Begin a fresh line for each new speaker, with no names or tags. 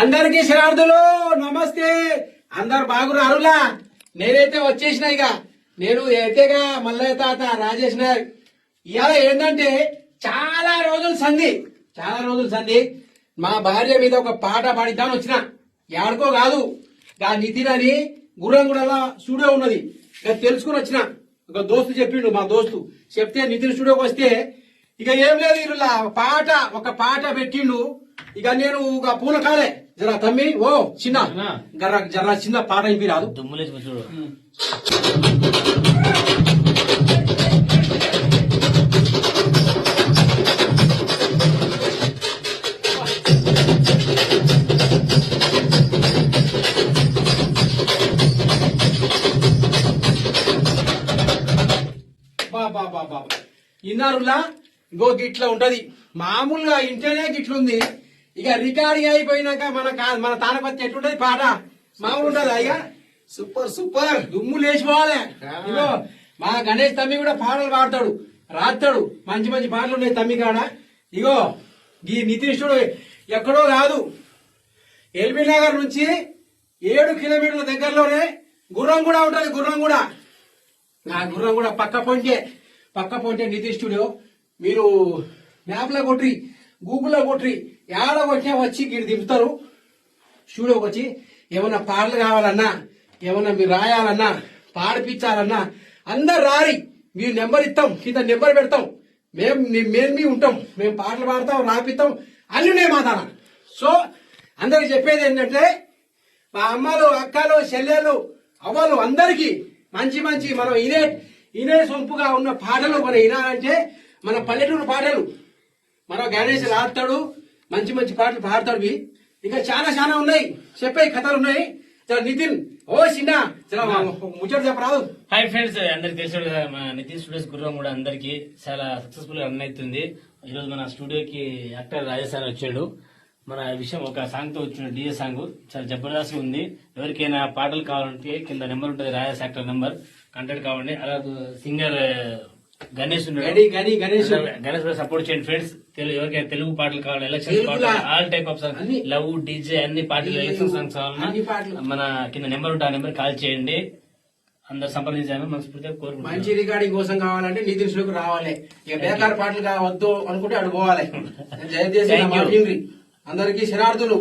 అందరికీ శరార్థులు నమస్తే. అందరు బాగున్నారులా? నేనైతే వచ్చేసిన. ఇక నేను ఏకేగా మల్లయ్య తాత రాజేష్ నాయక్. ఇవాళ ఏంటంటే చాలా రోజులు సంధి మా భార్య మీద ఒక పాట పాడిద్దామని వచ్చిన. ఎక్కడికో కాదు, గా నితిన్ అని గుర్రంగూడలో స్టూడియో ఉన్నది, ఇక తెలుసుకుని వచ్చిన. ఒక దోస్తు చెప్పిండు, మా దోస్తు చెప్తే నితిన్ స్టూడియోకి వస్తే ఇక ఏం లేదు, ఇలా ఒక పాట పెట్టిండు. ఇక నేను ఒక పూల కాలే జరా తమ్మి ఓ చిన్న జరా చిన్న పాట అయిపోయి రాదు.
దుమ్ములేసి చూడు.
బాబా ఇన్నారులా ఇంకో గిట్ల ఉంటది. మామూలుగా ఇంటనే గిట్లుంది. ఇక రికార్డింగ్ అయిపోయినాక మన తానపత్తి ఎట్లుంటది పాట మామూలు ఉంటది. ఇక సూపర్ దుమ్ము లేచిపోవాలి. ఇగో మా గణేష్ తమ్మి కూడా పాటలు పాడతాడు, రాస్తాడు. మంచి మంచి పాటలు ఉన్నాయి తమ్మి కాడ. ఇగో ఈ నితీషుడు ఎక్కడో కాదు, ఎల్బీ నగర్ నుంచి 7 కిలోమీటర్ల దగ్గరలోనే గుర్రంగూడ ఉంటది. గుర్రంగూడ పక్క పొంటే నితీష్ స్టూడియో. మీరు మ్యాప్ లో కొట్రి, గూగుల్లో కొట్రి, ఏడ కొట్టినా వచ్చి గిడి దింపుతారు. స్టూడియోకి వచ్చి ఏమన్నా పాటలు కావాలన్నా, ఏమన్నా మీరు రాయాలన్నా, పాడిపించాలన్నా అందరు రారి. మీరు నెంబర్ ఇస్తాం, కింద నెంబర్ పెడతాం. మేము ఉంటాం, మేము పాటలు పాడతాం, రాపిస్తాం, అల్లునే మాతాన. సో అందరికి చెప్పేది ఏంటంటే, మా అమ్మలు, అక్కలు, చెల్లెలు, అవ్వలు అందరికీ మంచి మనం ఇనే సొంపుగా ఉన్న పాటలు మనం వినాలంటే మన పల్లెటూరు పాటలు మన గణేష్ రాస్తాడు, మంచి పాటలు పాడతాడు. ఇక చాలా ఉన్నాయి, చెప్పే కథలు ఉన్నాయి. నితిన్ ఓ చిన్న ముచ్చట చెప్పరాదు.
హాయ్ ఫ్రెండ్స్, అందరికి తెలుసు కదా మన నితిన్ స్టూడియోస్ గుర్రం కూడా అందరికి చాలా సక్సెస్ఫుల్ గా రన్ అవుతుంది. ఈరోజు మన స్టూడియోకి యాక్టర్ రాజేష్ సార్ వచ్చాడు. మన విషయం ఒక సాంగ్ తో వచ్చిన డిజే సాంగ్ చాలా జబర్దస్త్ ఉంది. ఎవరికైనా పాటలు కావాలంటే కింద నెంబర్ ఉంటుంది, రాజేష్ యాక్టర్ నెంబర్, కాంటాక్ట్ కావండి. అలాగే సింగర్ గణేష్ గణేష్ సపోర్ట్ చేయండి ఫ్రెండ్స్. ఎవరికైనా తెలుగు పాటలు కావాలి, ఎలక్షన్ పాటలు, all type of song, love, DJ, అన్ని పాటలు, ఎలక్షన్ సాంగ్స్ కావాలన్నా మన కింద నెంబర్ ఉంటుంది, ఆ నెంబర్ కాల్ చేయండి. అందరు సంప్రదించాలని మనస్ఫూర్తిగా కోరుకుంటున్నాను.
మంచి రికార్డింగ్ కోసం కావాలంటే నితిన్ స్టూడియోకి రావాలి. ఇక బేకార్ పాటలు కావద్దు అనుకుంటే అడుగు పోవాలి. అందరికీ శరార్థులు.